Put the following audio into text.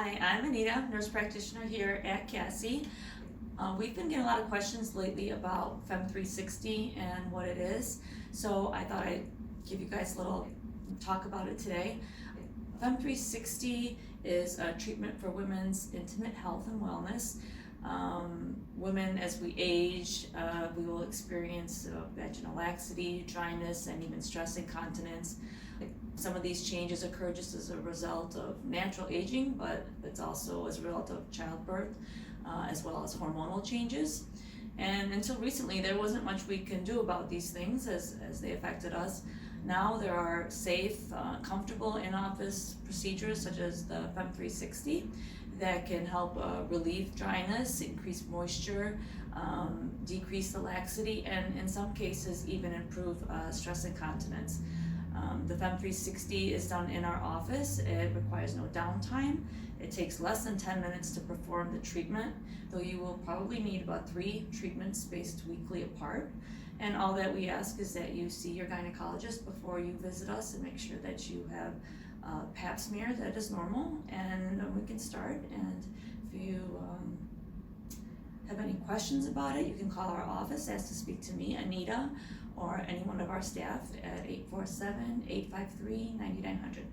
Hi, I'm Anita, nurse practitioner here at Cassie. We've been getting a lot of questions lately about Femme 360 and what it is, so I thought I'd give you guys a little talk about it today. Femme 360 is a treatment for women's intimate health and wellness. Women, as we age, we will experience vaginal laxity, dryness, and even stress incontinence. Some of these changes occur just as a result of natural aging, but it's also as a result of childbirth, as well as hormonal changes. And until recently, there wasn't much we can do about these things as they affected us. Now there are safe, comfortable in-office procedures such as the Femme 360 that can help relieve dryness, increase moisture, decrease the laxity, and in some cases even improve stress incontinence. The Femme 360 is done in our office. It requires no downtime. It takes less than 10 minutes to perform the treatment, though you will probably need about 3 treatments spaced weekly apart. And all that we ask is that you see your gynecologist before you visit us and make sure that you have a pap smear that is normal, and then we can start. And if you have any questions about it, you can call our office, ask to speak to me, Anita, or any one of our staff at 847-853-9900.